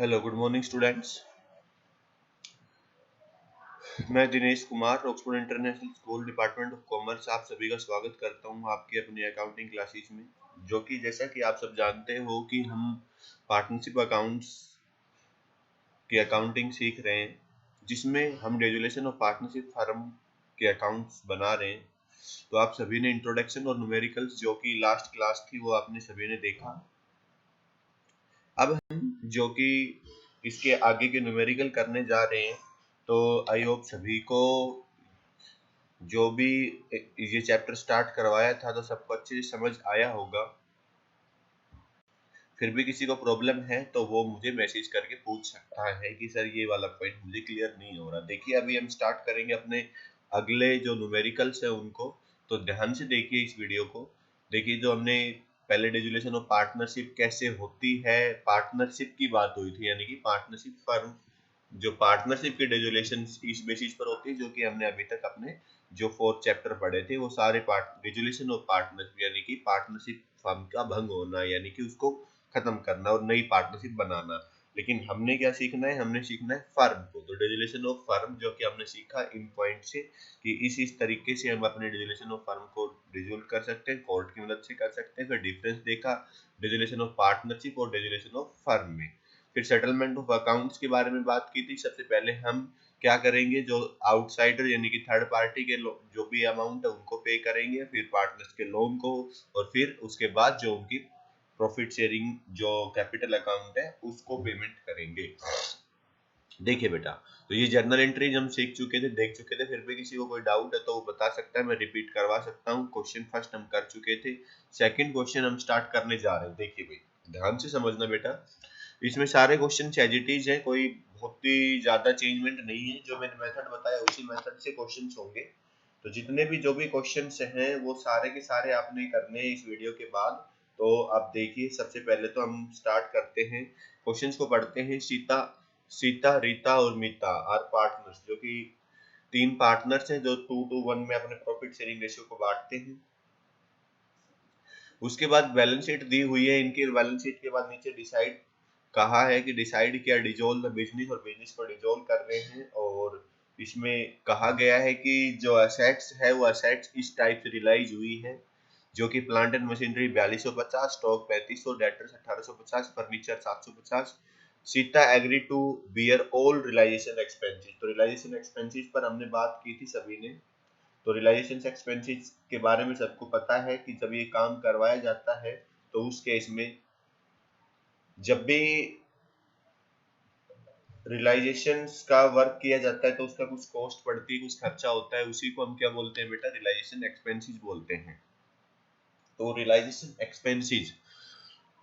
Hello good morning students. मैं Dinesh Kumar Oxford International School Department of Commerce आप सभी का स्वागत करता हूं आपकी अपनी अकाउंटिंग क्लासेस में, जो कि जैसा कि आप सब जानते हो कि हम पार्टनरशिप अकाउंट्स की अकाउंटिंग सीख रहे हैं, जिसमें हम रेजुलेशन ऑफ पार्टनरशिप फर्म के अकाउंट्स बना रहे हैं। तो आप सभी ने इंट्रोडक्शन और न्यूमेरिकल्स जो कि लास्ट क्लास थी वो आपने सभी ने देखा। अब हम जो कि इसके आगे के न्यूमेरिकल करने जा रहे हैं, तो आई होप सभी को जो भी ये चैप्टर स्टार्ट करवाया था तो सबको अच्छे से समझ आया होगा। फिर भी किसी को प्रॉब्लम है तो वो मुझे मैसेज करके पूछ सकता है कि सर ये वाला पॉइंट मुझे क्लियर नहीं हो रहा। देखिए अभी हम स्टार्ट करेंगे अपने अगले जो न्यूमेरिकल्स है उनको, तो ध्यान से देखिए इस वीडियो को। देखिए जो हमने पहले रेजुलेशन ऑफ पार्टनरशिप कैसे होती है, पार्टनरशिप की बात हुई थी, यानी कि पार्टनरशिप फर्म जो पार्टनरशिप के रेजुलेशन इस बेसिस पर होती है, जो कि हमने अभी तक अपने जो 4th चैप्टर पढ़े थे वो सारे रेजुलेशन ऑफ पार्टनरशिप, यानी कि पार्टनरशिप फर्म का भंग होना, यानी कि उसको खत्म करना और नई पार्टनरशिप बनाना। लेकिन हमने क्या सीखना है, हमने सीखना है फर्म को। तो रेजुलेशन ऑफ फर्म जो कि हमने सीखा इन पॉइंट से कि इस तरीके से हम अपने रेजुलेशन ऑफ फर्म को रिजोल्व कर सकते हैं, कोर्ट की मदद से कर सकते हैं। फिर डिफरेंस देखा रेजुलेशन ऑफ पार्टनरशिप और रेजुलेशन ऑफ फर्म में। फिर सेटलमेंट ऑफ अकाउंट्स के बारे में बात की थी। सबसे पहले हम क्या करेंगे, जो आउटसाइडर यानी कि थर्ड पार्टी के जो भी अमाउंट है उनको पे करेंगे, फिर पार्टनर्स के लोन को, और फिर उसके बाद जो उनकी प्रॉफिट शेयरिंग जो कैपिटल अकाउंट है उसको पेमेंट करेंगे। देखिए बेटा, तो ये जर्नल एंट्रीज हम सीख चुके थे, देख चुके थे। फिर भी किसी को कोई डाउट है तो वो बता सकता है, मैं रिपीट करवा सकता हूँ। क्वेश्चन फर्स्ट हम कर चुके थे, सेकंड क्वेश्चन हम स्टार्ट करने जा रहे हैं। देखिए भाई ध्यान से समझना बेटा, इसमें सारे क्वेश्चन एज इट इज है, कोई बहुत ही ज्यादा चेंजमेंट नहीं है। जो मैंने मेथड बताया उसी मेथड से क्वेश्चंस होंगे। तो जितने भी जो भी क्वेश्चंस हैं वो सारे के सारे आपने करने हैं इस वीडियो के बाद। तो आप देखिए, सबसे पहले तो हम स्टार्ट करते हैं, क्वेश्चंस को पढ़ते हैं। सीता सीता रीता और मीता आर पार्टनर्स, जो कि 3 पार्टनर्स हैं जो 2:1 में अपने प्रॉफिट शेयरिंग रेशियो को बांटते हैं। उसके बाद बैलेंस शीट दी हुई है इनकी, बैलेंस शीट के बाद नीचे डिसाइड कहा है कि डिसाइड किया डिजोल्व द बिजनेस, और बिजनेस को डिजोल्व कर रहे हैं। और इसमें कहा गया है कि जो असेट्स है वो असेट्स इस टाइप से रियलाइज हुई है, जो कि plant and machinery 4250, stock 3500, debtors 1850, furniture 750। Sita agree to bear all realisation expenses. तो रियलाइजेशन एक्सपेंसेस पर हमने बात की थी सभी ने। तो रियलाइजेशन एक्सपेंसेस के बारे में सबको पता है कि जब ये काम करवाया जाता है तो उस केस में जब भी रियलाइजेशन का वर्क किया जाता है तो उसका कुछ कॉस्ट पड़ती है, कुछ खर्चा होता है, उसी को हम क्या बोलते हैं बेटा, रियलाइजेशन एक्सपेंसेस बोलते हैं। तो रियलाइजेशन एक्सपेंसेस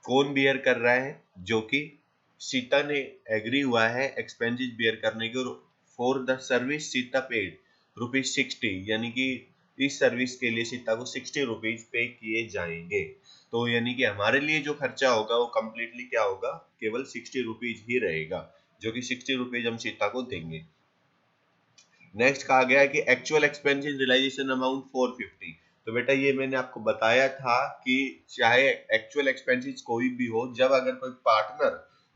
कौन बियर कर रहा है, जो कि सीता ने एग्री हुआ है एक्सपेंसेस बियर करने के। For the service Sita paid ₹60, यानी कि इस सर्विस के लिए सीता को ₹60 पे किए जाएंगे। तो यानी कि हमारे लिए जो खर्चा होगा वो कंप्लीटली क्या होगा, केवल ₹60 ही रहेगा, जो कि ₹60 हम सीता को देंगे। नेक्स्ट कहा गया है कि एक्चुअल एक्सपेंसेस रियलाइजेशन अमाउंट 450। तो बेटा ये मैंने आपको बताया था कि चाहे एक्चुअल एक्सपेंसेस कोई भी हो,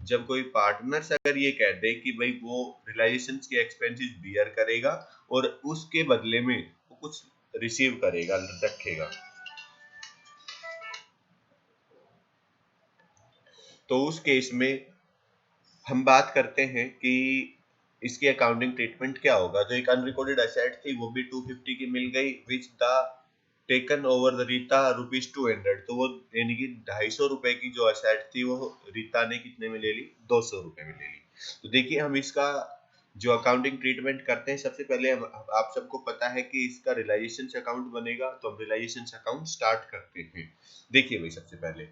जब कोई पार्टनर अगर ये कह दे कि भाई वो रियलाइजेशन के एक्सपेंसेस बियर करेगा और उसके बदले में वो कुछ रिसीव करेगा, रखेगा, तो उस केस में हम बात करते हैं कि इसकी अकाउंटिंग ट्रीटमेंट क्या होगा। जो एक अनरिकॉर्डेड एसेट थी वो भी 250 की मिल गई, which the taken over the Rita ₹200। तो वो यानी कि ₹250 की जो एसेट थी वो रीता ने कितने में ले ली, ₹200 में ले ली। तो देखिए हम इसका जो अकाउंटिंग ट्रीटमेंट करते हैं, सबसे पहले आप सबको पता है कि इसका रियलाइजेशन अकाउंट बनेगा, तो हम रियलाइजेशन अकाउंट स्टार्ट करते हैं। देखिए भाई सबसे पहले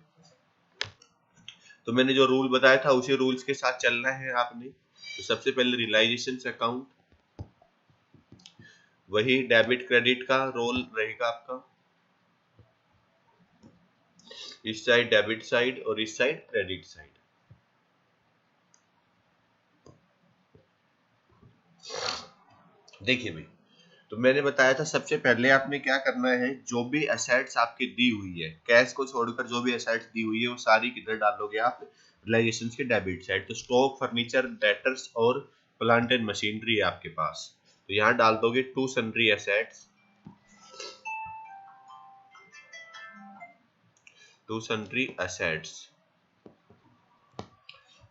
तो मैंने जो रूल बताया था उसी रूल्स के साथ चलना है आपने। तो सबसे पहले रियलाइजेशन अकाउंट, वही डेबिट क्रेडिट का रोल रहेगा आपका, इस साइड डेबिट साइड और इस साइड क्रेडिट साइड। देखिए भाई, तो मैंने बताया था सबसे पहले आपने क्या करना है, जो भी असेट्स आपकी दी हुई है, कैश को छोड़कर जो भी असेट्स दी हुई है वो सारी किधर डालोगे आप, रियलाइजेशन के डेबिट साइड। तो स्टॉक, फर्नीचर, डेटर्स और प्लांट एंड मशीनरी है आपके पास, तो यहाँ डाल दोगे to sundry assets, to sundry assets.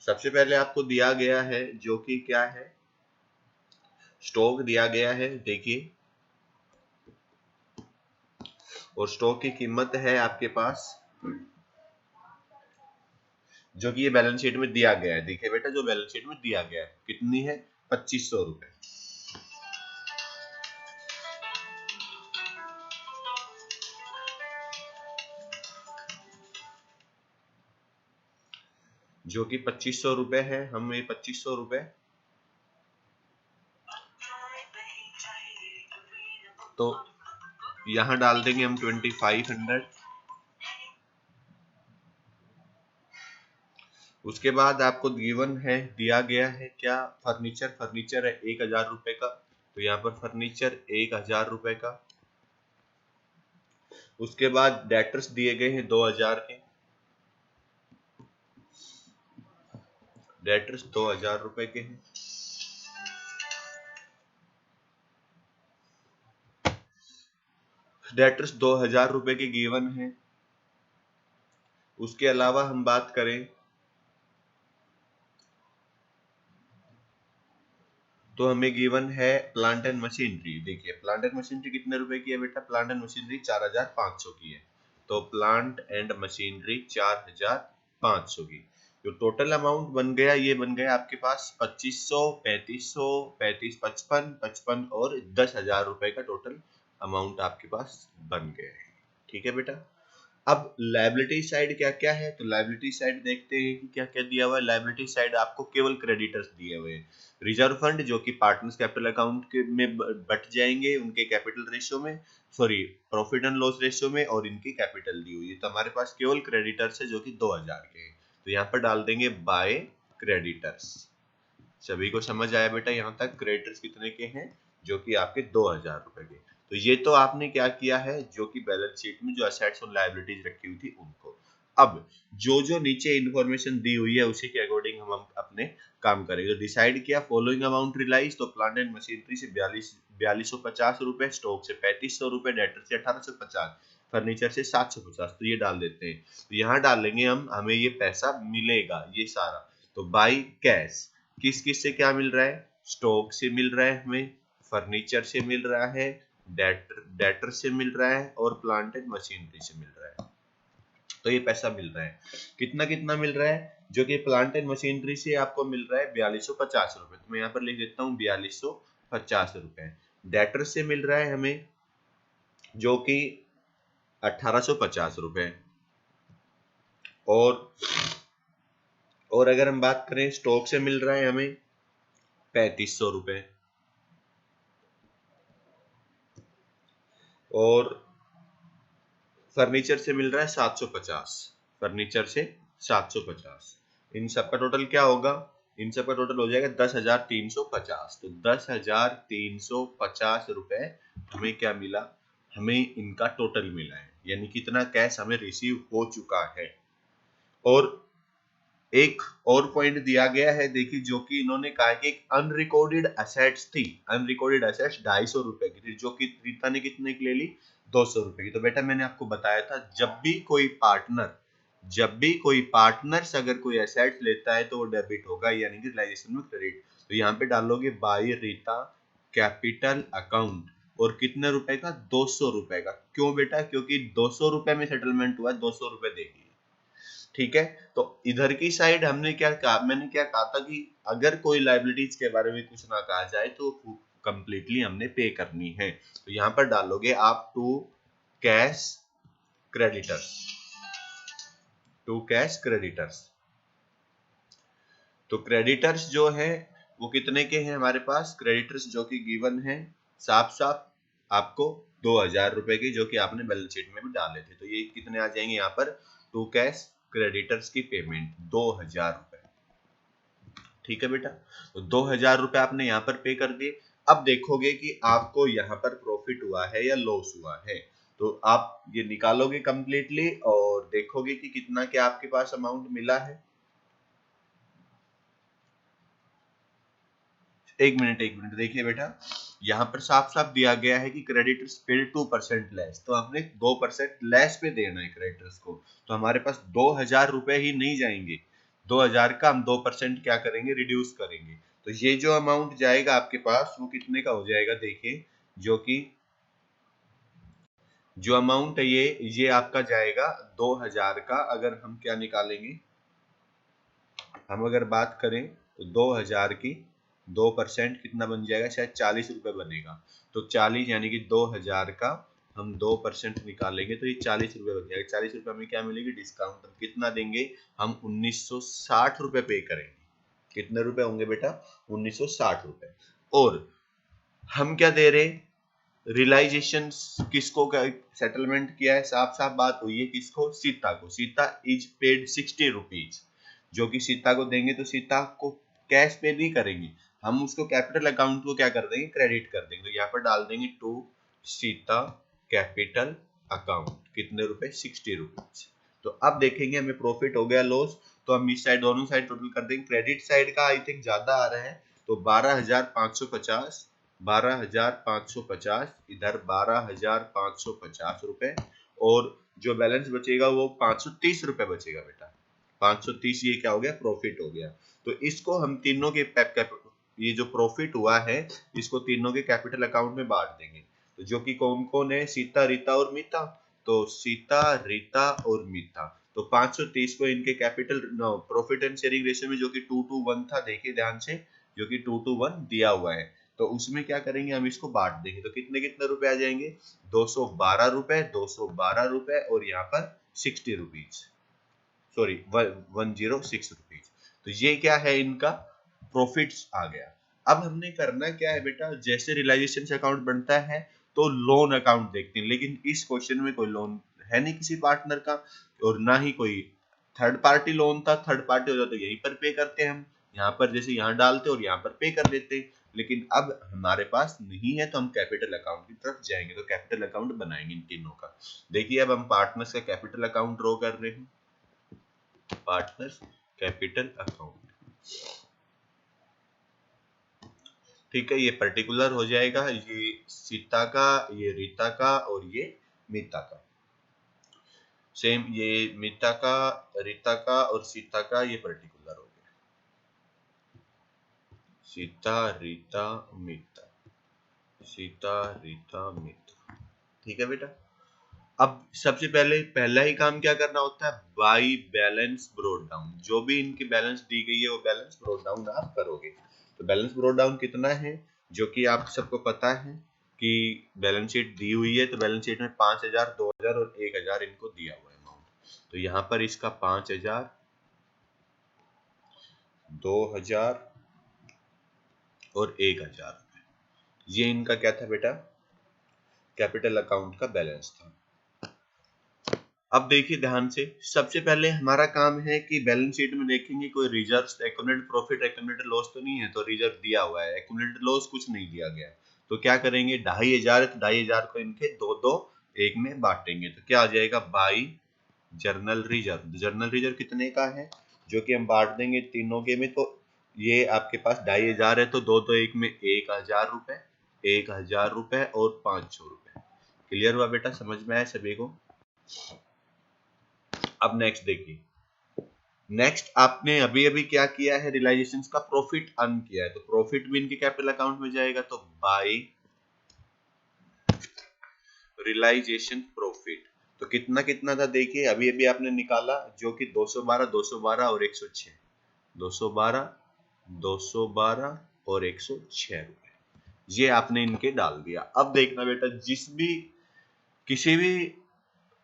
सबसे पहले आपको दिया गया है जो कि क्या है, स्टॉक दिया गया है देखिए, और स्टॉक की कीमत है आपके पास, जो कि ये बैलेंस शीट में दिया गया है। देखिए बेटा, जो बैलेंस शीट में दिया गया है कितनी है, 2500 रुपए, जो कि 2500 रुपए है। हम ये 2500 रुपए तो यहां डाल देंगे हम 2500। उसके बाद आपको गिवन है, दिया गया है क्या, फर्नीचर, फर्नीचर है 1000 रुपए का, तो यहाँ पर फर्नीचर 1000 रुपए का। उसके बाद डेटर्स दिए गए हैं 2000 के, डेटर्स 2000 रुपए के हैं। डेटर्स 2000 रुपए के गिवन है। उसके अलावा हम बात करें तो हमें गिवन है प्लांट एंड मशीनरी। देखिए प्लांट एंड मशीनरी कितने रुपए की है बेटा, प्लांट एंड मशीनरी 4500 की है, तो प्लांट एंड मशीनरी 4500 की। जो टोटल अमाउंट बन गया, ये बन गया आपके पास 2500, 3500, 35, 55, 55 और 10,000 रुपए का टोटल अमाउंट आपके पास बन गया है। ठीक है बेटा। अब लायबिलिटी साइड क्या क्या है, तो लायबिलिटी साइड देखते हैं कि क्या क्या दिया हुआ है। लायबिलिटी साइड आपको केवल क्रेडिटर्स दिए हुए हैं, रिजर्व फंड जो कि पार्टनर्स कैपिटल अकाउंट के में बट जाएंगे उनके कैपिटल रेशियो में, sorry profit and loss ratio में, और इनकी कैपिटल दी हुई है। तो हमारे पास केवल क्रेडिटर्स है जो कि 2000 के हैं, तो यहाँ पर डाल देंगे बाय क्रेडिटर्स। सभी को समझ आया बेटा यहाँ तक, क्रेडिटर्स कितने के हैं, जो कि आपके 2000 रुपए के। तो ये तो आपने क्या किया है, जो कि बैलेंस शीट में जो असेट्स और लायबिलिटीज रखी हुई थी उनको। अब जो जो नीचे इंफॉर्मेशन दी हुई है उसी के अकॉर्डिंग हम अपने काम करेंगे। तो डिसाइड किया, फॉलोइंग अमाउंट रियलाइज, तो प्लांट एंड मशीनरी से 4250 रुपए, स्टॉक से 3500 रुपए, डेटर से 1850, फर्नीचर से 750, तो ये डाल देते हैं। तो यहाँ डालेंगे हम, हमें ये पैसा मिलेगा ये सारा। तो बाई कैश किस किस से क्या मिल रहा है, स्टॉक से मिल रहा है हमें, फर्नीचर से मिल रहा है, डेटर से मिल रहा है, और प्लांट एंड मशीनरी से मिल रहा है। तो ये पैसा मिल रहा है, कितना कितना मिल रहा है, जो कि प्लांट एंड मशीनरी से आपको मिल रहा है 4250 रुपए, तो मैं यहाँ पर लिख देता हूँ 4250 रुपए। डेटर से मिल रहा है हमें जो कि 1850 रुपए, और अगर हम बात करें स्टॉक से मिल रहा है हमें 3500 रुपए, और फर्नीचर से मिल रहा है 750, फर्नीचर से 750। इन सब का टोटल क्या होगा, इन सब का टोटल हो जाएगा 10,350। तो 10,350 रुपए हमें क्या मिला, हमें इनका टोटल मिला है, यानी कितना कैश हमें रिसीव हो चुका है। और एक और पॉइंट दिया गया है देखिए, जो कि इन्होंने कहा कि एक अनरिकॉर्डेड असेट्स थी, अनरिकॉर्डेड असेट्स 250 रुपए की थी, जो कि रीता ने कितने की ले ली, 200 रुपए की। तो बेटा मैंने आपको बताया था, जब भी कोई पार्टनर्स अगर कोई एसेट्स लेता है तो वो डेबिट होगा, यानी कि रियलाइजेशन में क्रेडिट। तो यहाँ पे डालोगे बाय रीता कैपिटल अकाउंट, और कितने रुपए का, 200 रुपए का। क्यों बेटा, क्योंकि 200 रुपए में सेटलमेंट हुआ, 200 रुपए देगी। ठीक है। तो इधर की साइड हमने क्या कहा, मैंने क्या कहा था कि अगर कोई लाइबिलिटीज के बारे में कुछ ना कहा जाए तो कंप्लीटली हमने पे करनी है। तो यहाँ पर डालोगे आप to cash creditors, to cash creditors. तो क्रेडिटर्स जो है वो कितने के हैं हमारे पास, क्रेडिटर्स जो कि गिवन है साफ साफ आपको 2000 रुपए के, जो कि आपने बैलेंस शीट में भी डाले थे। तो ये कितने आ जाएंगे यहाँ पर, टू कैश क्रेडिटर्स की पेमेंट 2000 रुपए। ठीक है बेटा, तो 2000 रुपए आपने यहाँ पर पे कर दिए। अब देखोगे कि आपको यहाँ पर प्रॉफिट हुआ है या लॉस हुआ है, तो आप ये निकालोगे कंप्लीटली और देखोगे कि कितना क्या आपके पास अमाउंट मिला है। एक मिनट देखिए बेटा, यहाँ पर साफ साफ दिया गया है कि क्रेडिटर्स पेड 2% लेस, तो हमने 2% लेस पे देना है क्रेडिटर्स को। तो हमारे पास 2,000 रुपए ही नहीं जाएंगे, 2,000 का हम 2% क्या करेंगे, रिड्यूस करेंगे। तो ये जो अमाउंट जाएगा आपके पास वो कितने का हो जाएगा, देखिए जो कि जो अमाउंट है ये आपका जाएगा 2,000 का। अगर हम क्या निकालेंगे, हम अगर बात करें तो 2,000 की 2% कितना बन जाएगा, शायद 40 रुपए बनेगा। तो 40 यानी कि 2,000 का हम 2% निकालेंगे तो ये 40 रुपए बन जाएगा। 40 रुपए में क्या मिलेगी, डिस्काउंट। हम कितना देंगे, हम 1960 रुपए पे करेंगे। कितने रुपए होंगे बेटा, 1960 रुपए। और हम क्या दे रहे, रियलाइजेशन किसको सेटलमेंट किया है, साफ साफ बात हुई है किसको, सीता को। सीता इज पेड 60 रुपीज, जो कि सीता को देंगे। तो सीता को कैश पे नहीं करेंगे, हम उसको कैपिटल अकाउंट को क्या कर देंगे, क्रेडिट कर देंगे। तो यहाँ पर डाल देंगे टू सीता कैपिटल अकाउंट, कितने रुपए, 60 रुपीज। तो अब देखेंगे हमें प्रॉफिट हो गया लॉस, तो हम इस साइड दोनों साइड टोटल कर देंगे। क्रेडिट साइड का आई थिंक ज्यादा आ रहा है, तो 12,550, 12,550 इधर 12,550 रुपए, और जो बैलेंस बचेगा वो 530 रुपए बचेगा बेटा। 530 ये क्या हो गया, प्रॉफिट हो गया। तो इसको हम तीनों के ये जो प्रॉफिट हुआ है इसको तीनों के कैपिटल अकाउंट में बांट देंगे। तो जो कि कौन कौन है, सीता, रीता और मीता। तो सीता, रीता और मीता। तो 530 को इनके capital profit and sharing ratio में जो कि 2:1 था, देखिए ध्यान से, जो कि 2:1 दिया हुआ है, तो उसमें क्या करेंगे, हम इसको बांट देंगे। तो कितने कितने रुपए आ जाएंगे, 212 रुपए, 212 रुपए, और यहाँ पर 60 रुपीज, सॉरी 106 रुपीज। तो ये क्या है, इनका प्रॉफिट्स आ गया। अब हमने करना क्या है बेटा, जैसे रियलाइजेशन से अकाउंट बनता है तो लोन अकाउंट देखते हैं, लेकिन इस क्वेश्चन में कोई लोन है नहीं किसी पार्टनर का, और ना ही कोई थर्ड पार्टी लोन था। थर्ड पार्टी हो जाता तो यहीं पर पे करते हैं हम, यहाँ पर जैसे यहाँ डालते और यहाँ पर पे कर देते। लेकिन अब हमारे पास नहीं है, तो हम कैपिटल अकाउंट की तरफ जाएंगे। तो कैपिटल अकाउंट बनाएंगे इन तीनों का। देखिए अब हम पार्टनर्स का कैपिटल अकाउंट ड्रॉ कर रहे हैं, पार्टनर्स कैपिटल अकाउंट। ठीक है, ये पर्टिकुलर हो जाएगा, ये सीता का, ये रीता का, और ये मीता का। सेम ये मीता का, रीता का और सीता का ये पर्टिकुलर हो गया, सीता, रीता, मीता, सीता, रीता, मीता। ठीक है बेटा। अब सबसे पहले पहला ही काम क्या करना होता है, बाई बैलेंस ब्रोड डाउन। जो भी इनकी बैलेंस दी गई है वो बैलेंस ब्रोड डाउन आप करोगे। तो बैलेंस ब्रोड डाउन कितना है, जो कि आप सबको पता है कि बैलेंस शीट दी हुई है। तो बैलेंस शीट में 5,000, 2,000 और 1,000 इनको दिया हुआ है अमाउंट। तो यहाँ पर इसका 5,000, 2,000 और 1,000, ये इनका क्या था बेटा, कैपिटल अकाउंट का बैलेंस था। अब देखिए ध्यान से, सबसे पहले हमारा काम है कि बैलेंस शीट में देखेंगे कोई reserve, accumulated profit, accumulated loss तो नहीं है। तो रिजर्व दिया हुआ है, एक्यूमुलेटेड लॉस कुछ नहीं दिया गया। तो क्या करेंगे, 2,500 है तो 2,500 को इनके दो दो एक में बांटेंगे। तो क्या आ जाएगा, by journal reserve. Journal reserve कितने का है, जो कि हम बांट देंगे तीनों के में। तो ये आपके पास 2,500 है, तो दो दो एक में 1,000 रुपए, 1,000 रुपए और 500 रुपए। क्लियर हुआ बेटा, समझ में आया सभी को। अब नेक्स्ट देखिए, नेक्स्ट आपने अभी अभी क्या किया है, रियलाइजेशन का प्रॉफिट अर्न किया है। तो प्रॉफिट भी इनके कैपिटल अकाउंट में जाएगा। तो बाय रियलाइजेशन प्रॉफिट, तो कितना कितना था, देखिए अभी अभी आपने निकाला, जो कि 212, 212 और 106, 212, 212 और 106 रुपए, ये आपने इनके डाल दिया। अब देखना बेटा, किसी भी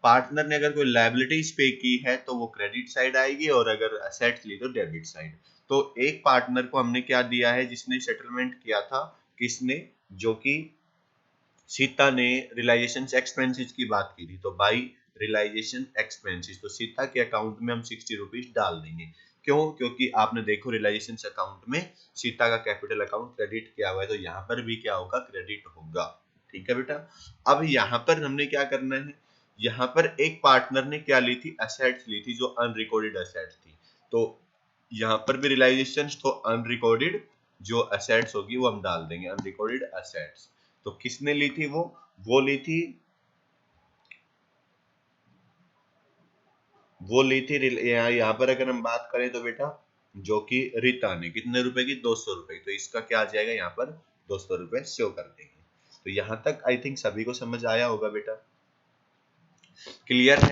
पार्टनर ने अगर कोई लायबिलिटीज पे की है तो वो क्रेडिट साइड आएगी, और अगर असेट्स ली तो डेबिट साइड। तो एक पार्टनर को हमने क्या दिया है, जिसने सेटलमेंट किया था, किसने, जो कि सीता ने रियलाइजेशन एक्सपेंसेस की बात की थी। तो बाई रियलाइजेशन एक्सपेंसेस, तो सीता के अकाउंट में हम 60 रुपीज डाल देंगे। क्यों? क्योंकि आपने देखो रियलाइजेशन अकाउंट में सीता का कैपिटल अकाउंट क्रेडिट किया हुआ है, तो यहाँ पर भी क्या होगा? क्रेडिट होगा। ठीक है बेटा। अब यहाँ पर हमने क्या करना है, यहाँ पर एक पार्टनर ने क्या ली थी? एसेट्स ली थी जो अनरिकॉर्डेड एसेट्स थी। तो यहाँ पर भी रियलाइजेशन तो अनरिकॉर्डेड जो एसेट्स होगी वो हम डाल देंगे, अनरिकॉर्डेड एसेट्स। तो किसने ली थी? वो ली थी, यहाँ पर अगर हम बात करें तो बेटा जो कि रीता ने कितने रुपए की? 200 रुपए। तो इसका क्या आ जाएगा? यहाँ पर 200 रुपए शो कर देंगे। तो यहाँ तक आई थिंक सभी को समझ आया होगा बेटा, क्लियर है?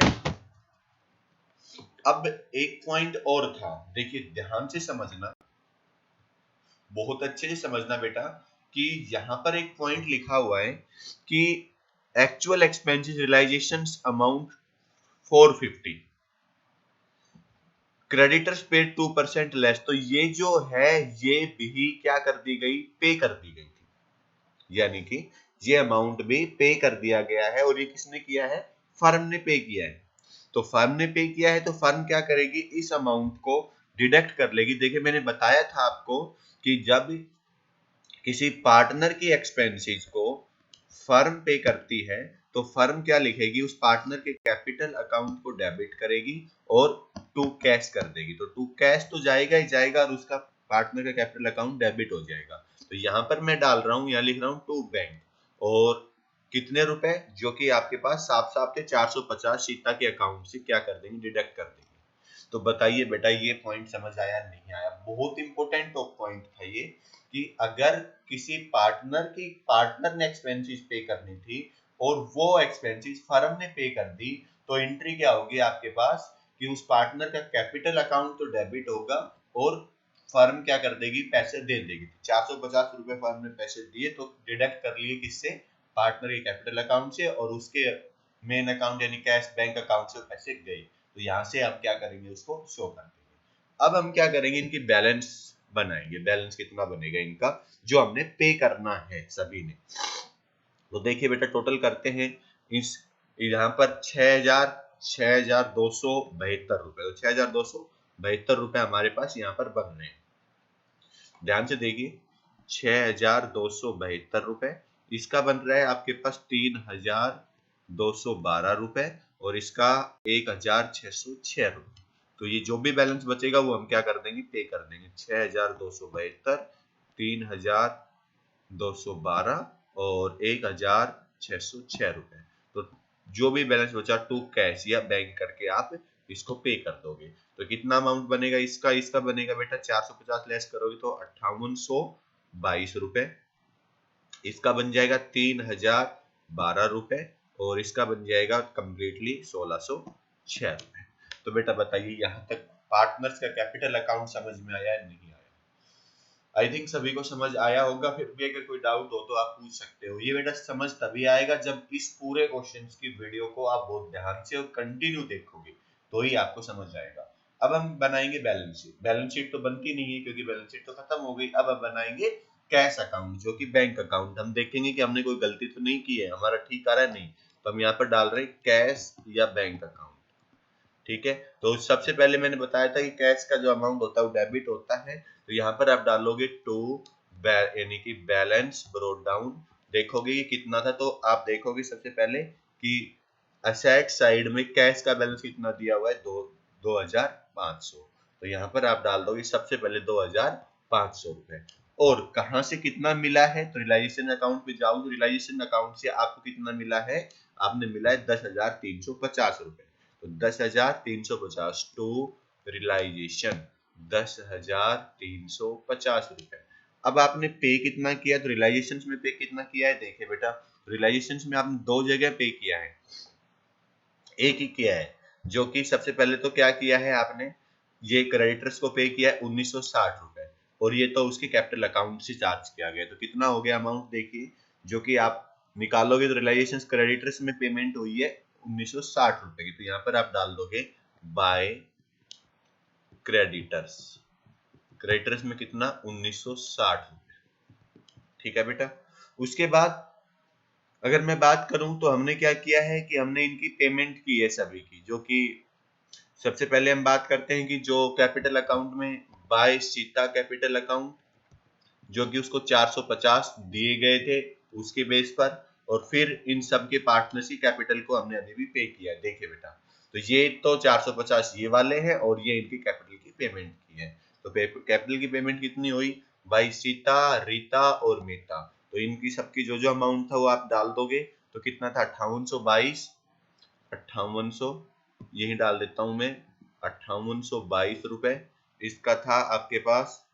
अब एक पॉइंट और था, देखिए ध्यान से समझना, बहुत अच्छे से समझना बेटा, कि यहाँ पर एक पॉइंट लिखा हुआ है कि actual expenses realisation amount 450, creditors paid 2% less. तो ये जो है ये भी क्या कर दी गई? पे कर दी गई थी, यानी कि ये अमाउंट भी पे कर दिया गया है। और ये किसने किया है? फर्म ने पे किया है। तो फर्म ने पे किया है तो फर्म क्या करेगी? इस अमाउंट को डिडक्ट कर लेगी। देखिए मैंने बताया था आपको कि जब किसी पार्टनर की एक्सपेंसेस को फर्म पे करती है तो फर्म क्या लिखेगी? उस पार्टनर के कैपिटल अकाउंट को डेबिट करेगी और टू कैश कर देगी। तो टू कैश तो जाएगा ही जाएगा और उसका पार्टनर का कैपिटल अकाउंट डेबिट हो जाएगा। तो यहाँ पर मैं डाल रहा हूँ, यहाँ लिख रहा हूँ टू बैंक, और कितने रुपए? जो कि आपके पास साफ साफ थे 450 सीता के अकाउंट से क्या कर देंगे? डिडक्ट कर देंगे। तो बताइए बेटा ये पॉइंट समझ आया नहीं आया? बहुत इंपॉर्टेंट पॉइंट था ये, कि अगर किसी पार्टनर ने एक्सपेंसेस पे करनी थी और वो एक्सपेंसेस फर्म ने पे कर दी, तो एंट्री क्या होगी आपके पास? कि उस पार्टनर का कैपिटल अकाउंट तो डेबिट होगा और फर्म क्या कर देगी? पैसे दे देगी। 450 रुपए फर्म ने पैसे दिए तो डिडक्ट कर लिए किससे? पार्टनर के कैपिटल अकाउंट से, और उसके मेन अकाउंट यानी कैश बैंक अकाउंट से पैसे गए। तो यहाँ से हम क्या करेंगे? उसको शो कर देंगे। अब हम क्या करेंगे? इनकी बैलेंस बनाएंगे। बैलेंस कितना बनेगा इनका जो हमने पे करना है सभी ने? तो देखिए बेटा टोटल करते हैं। इस यहाँ पर 6,272 रुपए, तो 6,272 रुपए हमारे पास यहाँ पर बन रहे हैं। ध्यान से देखिए 6,272 रुपए, इसका बन रहा है आपके पास 3,212 रुपए, और इसका 1,606 रुपए। तो ये जो भी बैलेंस बचेगा वो हम क्या कर देंगे? पे कर देंगे। 6,272, 3,212 और 1,606 रुपए। तो जो भी बैलेंस बचा टू कैश या बैंक करके आप इसको पे कर दोगे। तो कितना अमाउंट बनेगा इसका? इसका बनेगा बेटा 450 लेस करोगे तो 5822 रुपए। इसका बन जाएगा 3,012 रुपए, और इसका बन जाएगा कंप्लीटली 1,606 रुपए। तो बेटा बताइए यहाँ तक पार्टनर्स का कैपिटल अकाउंट समझ में आया नहीं आया? आई थिंक सभी को समझ आया होगा। फिर भी अगर कोई डाउट हो तो आप पूछ सकते हो। ये बेटा समझ तभी आएगा जब इस पूरे क्वेश्चंस की वीडियो को आप बहुत ध्यान से और कंटिन्यू देखोगे, तो ही आपको समझ आएगा। अब हम बनाएंगे बैलेंस शीट। बैलेंस शीट तो बनती नहीं है क्योंकि बैलेंस शीट तो खत्म हो गई। अब हम बनाएंगे कैश अकाउंट जो कि बैंक अकाउंट। हम देखेंगे कि हमने कोई गलती तो नहीं की है, हमारा ठीक आ रहा है नहीं, तो हम यहाँ पर डाल रहे हैं कैश या बैंक अकाउंट। ठीक है, तो सबसे पहले मैंने बताया था कि कैश का जो अमाउंट होता है वो डेबिट होता है। तो यहाँ पर आप डालोगे टू, यानी कि बैलेंस ब्रोट डाउन। देखोगे ये कितना था, तो आप देखोगे सबसे पहले कि असेट साइड में कैश का बैलेंस कितना दिया हुआ है? 2,500। तो यहाँ पर आप डाल दोगे सबसे पहले 2,500 रुपए। और कहाँ से कितना मिला है? तो रियलाइजेशन अकाउंट पे जाओ, तो रियलाइजेशन अकाउंट से आपको कितना मिला है? आपने मिला है 10,350 रुपए। तो 10,350 टू रियलाइजेशन 10,350 रुपए। अब आपने पे कितना किया? तो रियलाइजेशन में पे कितना किया है? देखिए बेटा रियलाइजेशन में आपने दो जगह पे किया है, एक ही किया है। जो कि सबसे पहले तो क्या किया है आपने? ये क्रेडिटर्स को पे किया है 1,960 रुपए, और ये तो उसके कैपिटल अकाउंट से चार्ज किया गया। तो कितना हो गया अमाउंट? देखिए जो कि आप निकालोगे तो रियलाइजेशन क्रेडिटर्स में पेमेंट हुई है 1,960 रुपए की। तो यहाँ पर आप डाल दोगे बाय क्रेडिटर्स। क्रेडिटर्स में कितना? 1,960 रुपए। ठीक है बेटा। उसके बाद अगर मैं बात करूं तो हमने क्या किया है कि हमने इनकी पेमेंट की है सभी की, जो कि सबसे पहले हम बात करते हैं कि जो कैपिटल अकाउंट में बाय सीता कैपिटल अकाउंट, जो कि उसको 450 दिए गए थे उसके बेस पर, और फिर इन सब के पार्टनरशिप कैपिटल को हमने अभी भी पे किया है। देखिए बेटा, तो ये तो 450 ये वाले हैं और ये इनकी कैपिटल की पेमेंट की है। तो कैपिटल की पेमेंट कितनी हुई भाई? सीता, रीता और मेता, तो इनकी सबकी जो जो अमाउंट था वो आप डाल दोगे तो कितना था? 5822, 5800, यही डाल देता हूं मैं, 5822 रुपए। इसका था आपके पास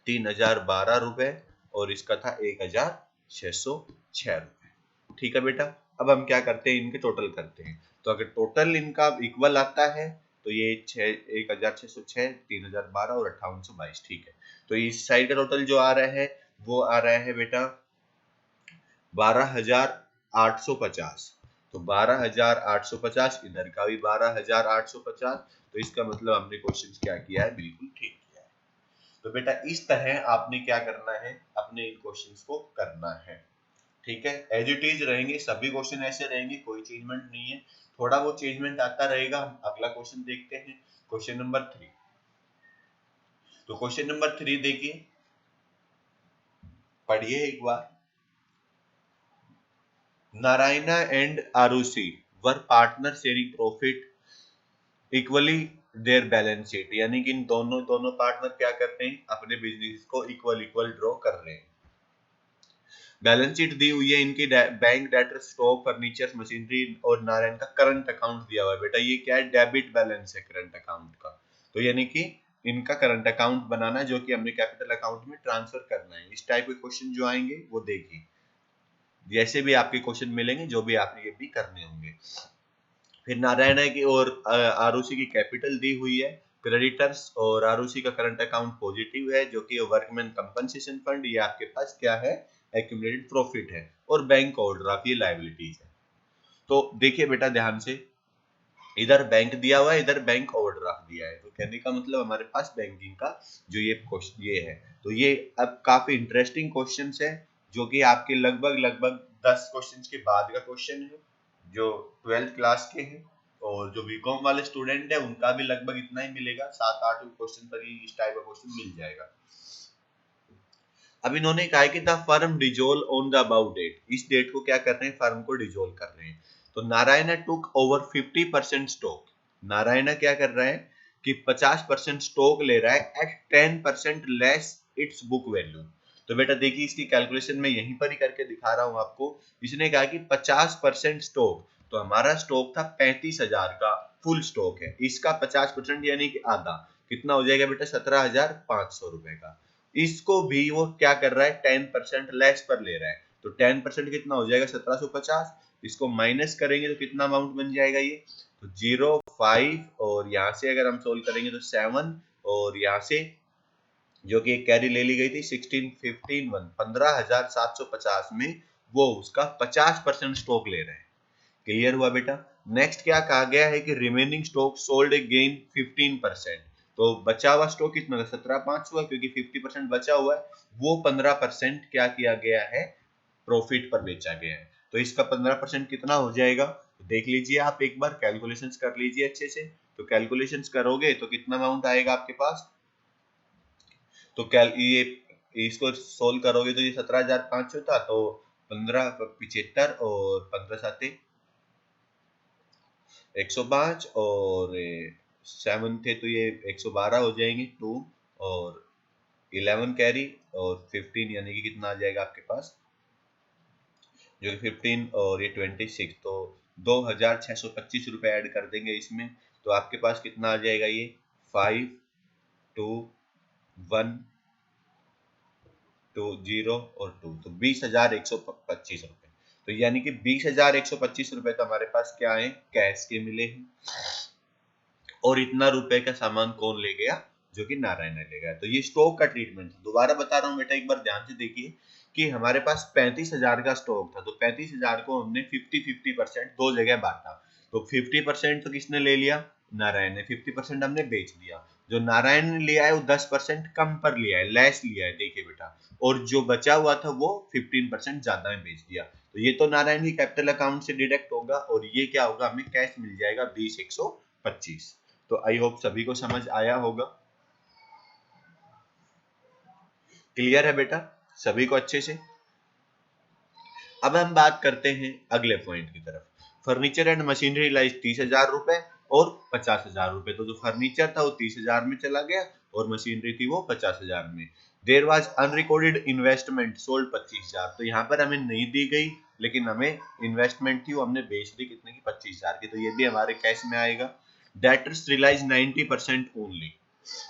3012 रुपए और इसका था 1606 रुपए। ठीक है बेटा, अब हम क्या करते हैं, इनके टोटल करते हैं। तो अगर टोटल इनका इक्वल आता है तो ये 1606, 3012 और 5822, ठीक है। तो इस साइड का टोटल जो आ रहा है वो आ रहा है बेटा 12850। तो 12850, इधर का भी 12850। तो इसका मतलब हमने क्वेश्चन क्या किया है? बिल्कुल ठीक किया है। तो बेटा इस तरह आपने क्या करना है, अपने इन क्वेश्चंस को करना है। ठीक है, एज इट इज रहेंगे, सभी क्वेश्चन ऐसे रहेंगे, कोई चेंजमेंट नहीं है। थोड़ा बहुत चेंजमेंट आता रहेगा। हम अगला क्वेश्चन देखते हैं, क्वेश्चन नंबर 3। तो क्वेश्चन नंबर 3 देखिए, पढ़िए एक बार। Narayana and Arushi were partner sharing profit equally their balance sheet, यानी कि इन दोनों पार्टनर क्या करते हैं, अपने बिजनेस को इक्वल इक्वल ड्रॉ कर रहे हैं। बैलेंस शीट दी हुई है इनकी, bank debtor stock furniture machinery, और नारायण का करंट अकाउंट दिया हुआ है। बेटा ये क्या है? डेबिट बैलेंस है करंट अकाउंट का। तो यानी कि इनका करंट अकाउंट बनाना है जो कि हमने कैपिटल अकाउंट में ट्रांसफर करना है। इस टाइप के क्वेश्चन जो आएंगे वो देखिए, जैसे भी आपके क्वेश्चन मिलेंगे जो भी आपने ये भी करने होंगे। फिर नारायण की और आरुषि की कैपिटल दी हुई है, क्रेडिटर्स, और आरुषि का करंट अकाउंट पॉजिटिव है जो कि वर्कमैन कंपनसेशन फंड, ये आपके पास क्या है? एक्यूमुलेटेड प्रॉफिट है, और बैंक ओवरड्राफ्ट ये लायबिलिटीज है। तो देखिए बेटा ध्यान से, इधर बैंक दिया हुआ है, इधर बैंक ओवरड्राफ्ट दिया है। तो कहने का मतलब हमारे पास बैंकिंग का जो ये क्वेश्चन ये है, तो ये अब काफी इंटरेस्टिंग क्वेश्चंस है, जो कि आपके लगभग लगभग 10 क्वेश्चंस के बाद का क्वेश्चन है, जो 12th क्लास के हैं। और जो बीकॉम वाले स्टूडेंट है उनका भी लगभग इतना ही मिलेगा, 7-8 क्वेश्चन पर ही इस टाइप का क्वेश्चन मिल जाएगा। अब इन्होंने कहा है कि the firm dissolve on the above date, इस डेट को क्या कर रहे हैं? फर्म को डिजोल्व कर रहे हैं। तो Narayan took over 50% stock, Narayan क्या कर रहा है कि 50% स्टॉक ले रहा है at 10% less its book value. तो बेटा देखिए, इसकी कैलकुलेशन मैं यहीं पर ही करके दिखा रहा हूं आपको। इसने कहा कि 50% स्टॉक, तो हमारा स्टॉक था 35,000 का, फुल स्टॉक है, इसका 50% यानी कि आधा, कितना हो जाएगा बेटा? 17,500 रुपए का। इसको भी वो क्या कर रहा है? 10% लेस पर ले रहा है। तो 10% कितना हो जाएगा? 1750। इसको माइनस करेंगे तो कितना अमाउंट बन जाएगा ये? तो 0.5, और यहाँ से अगर हम सोल्व करेंगे तो 7, और यहाँ से जो कि एक कैरी ले ली गई थी 15,750 में, वो उसका 50% स्टॉक ले रहे हैं। क्लियर हुआ बेटा? नेक्स्ट क्या कहा गया है कि रिमेनिंग स्टॉक सोल्ड गेन 15%। तो बचा हुआ स्टॉक कितना था? 17,500 हुआ, क्योंकि 50% बचा हुआ है, वो 15% क्या किया गया है? प्रॉफिट पर बेचा गया है। तो इसका 15% कितना हो जाएगा? देख लीजिए, आप एक बार कैलकुलेशंस कर लीजिए अच्छे से। तो कैलकुलेशंस करोगे तो कितना अमाउंट आएगा आपके पास? तो ये इसको सोल्व करोगे तो ये 17,500 था, तो 1575 और 15 साते 105, और 7 थे तो ये 112 हो जाएंगे 2, और 11 कैरी, और 15 यानी कि कितना आ जाएगा आपके पास? जो कि 15 और ये 26, तो 2,625 रुपए ऐड कर देंगे इसमें। तो आपके पास कितना आ जाएगा? ये 5, 2, 1, 2, 0 और 2, तो 20,125 रुपए। तो यानी कि 20,125 रुपए तो हमारे पास क्या है? कैश के मिले हैं। और इतना रुपए का सामान कौन ले गया? जो कि नारायण ने ले गया। तो ये स्टॉक का ट्रीटमेंट। दोबारा बता रहा हूँ बेटा, एक बार ध्यान से देखिए कि हमारे पास 35,000 का स्टॉक था, तो 35,000 को हमने 50-50% दो जगह बांटा। तो 50% तो किसने ले लिया? नारायण ने। 50% हमने बेच दिया। जो नारायण ने लिया है वो 10% कम पर लिया है, लेस लिया है, देखिए बेटा। और जो बचा हुआ था वो 15% ज्यादा में बेच दिया। तो ये तो नारायण की कैपिटल अकाउंट से डिडक्ट होगा, और ये क्या होगा? हमें कैश मिल जाएगा 20,125। तो आई होप सभी को समझ आया होगा। क्लियर है बेटा सभी को अच्छे से? अब हम बात करते हैं अगले पॉइंट की तरफ। फर्नीचर एंड मशीनरी लाइज 30,000 रुपए और 50,000 रुपए। तो जो फर्नीचर था वो 30,000 में चला गया और मशीनरी थी वो 50,000 में। There was unrecorded investment sold 25,000। तो यहाँ पर हमें नहीं दी गई, लेकिन हमें इन्वेस्टमेंट थी वो हमने बेच दी कितने की, 25,000 की। तो ये भी हमारे कैश में आएगा। Debtors realise 90% only.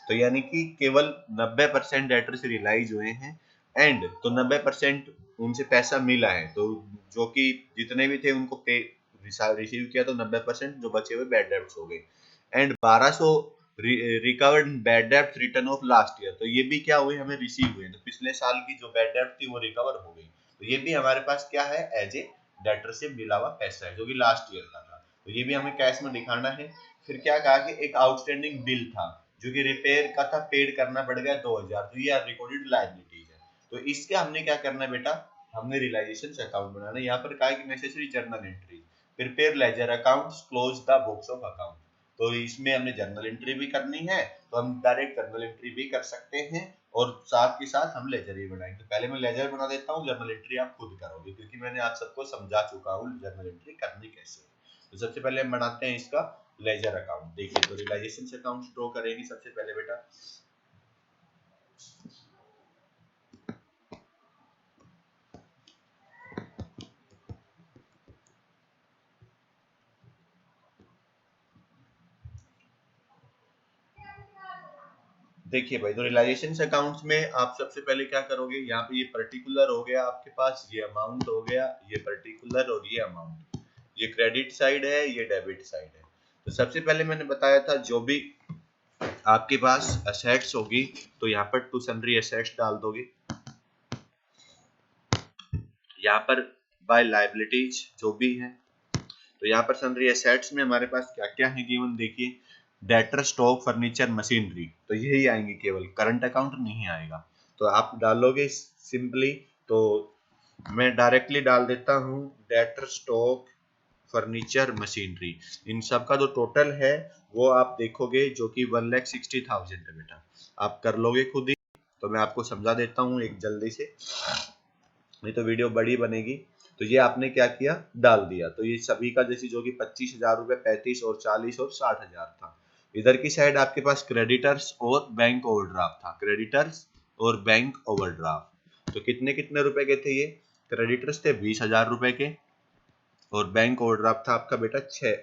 तो यानी कि केवल 90% डेटर्स रियलाइज हुए हैं एंड तो 90% उनसे पैसा मिला है। तो जो कि जितने भी थे उनको पे रिसीव किया, तो 90% जो बचे हुए बैड डेब्ट्स हो गए। एंड 1200 रिकवर्ड बैड डेब्ट रिटर्न ऑफ लास्ट ईयर। तो ये भी क्या हुए, हमें रिसीव हुए। तो पिछले साल की जो बैड डेब्ट थी वो रिकवर हो गई। तो ये भी हमारे पास क्या है, एज ए डेटर से मिला हुआ पैसा है जो कि लास्ट ईयर का था। तो ये भी हमें कैश में दिखाना है। फिर क्या कहा कि एक आउटस्टैंडिंग बिल था जो कि रिपेयर का था, पेड करना पड़ गया 2000। तो ये रिकॉर्डेड लायबिलिटीज है। तो इसके हमने क्या करना है बेटा, हमने रियलाइजेशन अकाउंट बनाना है। यहाँ पर कहा कि necessary journal entry, prepare ledger accounts, close the books of account. तो इसमें हमने जर्नल एंट्री भी करनी है, तो हम डायरेक्ट जर्नल एंट्री भी कर सकते हैं और साथ के साथ हम लेजर भी बनाएंगे। तो पहले मैं लेजर बना देता हूँ, जर्नल एंट्री आप खुद करोगे क्योंकि मैंने आप सबको समझा चुका हूँ जर्नल एंट्री करनी कैसे। तो सबसे पहले हम बनाते हैं इसका लेजर अकाउंट। देखिए तो रियलाइजेशन अकाउंट ड्रॉ करेंगे सबसे पहले बेटा। देखिए भाई, तो रियलाइजेशन अकाउंट्स में आप सबसे पहले क्या करोगे, यहाँ पे ये पर्टिकुलर हो गया आपके पास, ये अमाउंट हो गया, ये पर्टिकुलर और ये अमाउंट। ये क्रेडिट साइड है, ये डेबिट साइड है। तो सबसे पहले मैंने बताया था जो भी आपके पास असेट्स होगी तो यहाँ पर टू सन्ड्री असेट्स डाल दोगे। यहाँ पर बाय लायबिलिटीज जो भी है, तो यहाँ पर सन्ड्री एसेट्स में हमारे पास क्या क्या है गिवन, देखिए डेटर, स्टॉक, फर्नीचर, मशीनरी। तो यही आएंगे, केवल करंट अकाउंट नहीं आएगा। तो आप डालोगे सिंपली, तो मैं डायरेक्टली डाल देता हूँ डेटर, स्टॉक, फर्नीचर, मशीनरी। इन सब का जो टोटल है वो आप देखोगे जो कि 1,60,000 है बेटा। आप कर लोगे खुद ही, तो मैं आपको समझा देता हूँ एक जल्दी से, नहीं तो वीडियो बड़ी बनेगी। तो ये आपने क्या किया, डाल दिया। तो ये सभी का जैसे जो कि 25,000 रुपए, 35 और 40 और 60,000 था। इधर की साइड आपके पास क्रेडिटर्स और बैंक ओवरड्राफ्ट था, क्रेडिटर्स और बैंक ओवरड्राफ्ट। तो कितने कितने रुपए के थे ये, क्रेडिटर्स थे 20,000 रुपए के और बैंक ओवरड्राफ्ट था आपका बेटा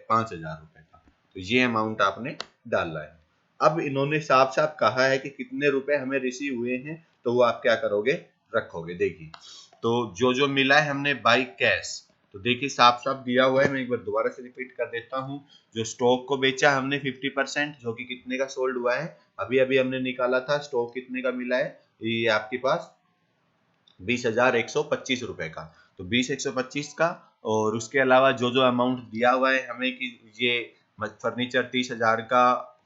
5,000 रुपए का। तो ये अमाउंट आपने डालना है। अब इन्होंने साफ साफ कहा है कि कितने रुपए हमें रिसीव हुए हैं, तो वो आप क्या करोगे, रखोगे। देखिए तो जो जो मिला है हमने बाई कैश, तो देखिए साफ साफ दिया हुआ है। मैं एक बार दोबारा से रिपीट कर देता हूँ। जो स्टॉक को बेचा हमने 50%, जो कि कितने का सोल्ड हुआ है, अभी अभी हमने निकाला था स्टॉक कितने का मिला है, ये आपके पास 20,125 रुपए का। तो 20,125 का, और उसके अलावा जो जो अमाउंट दिया हुआ है हमें कि ये फर्नीचर 30,000 का,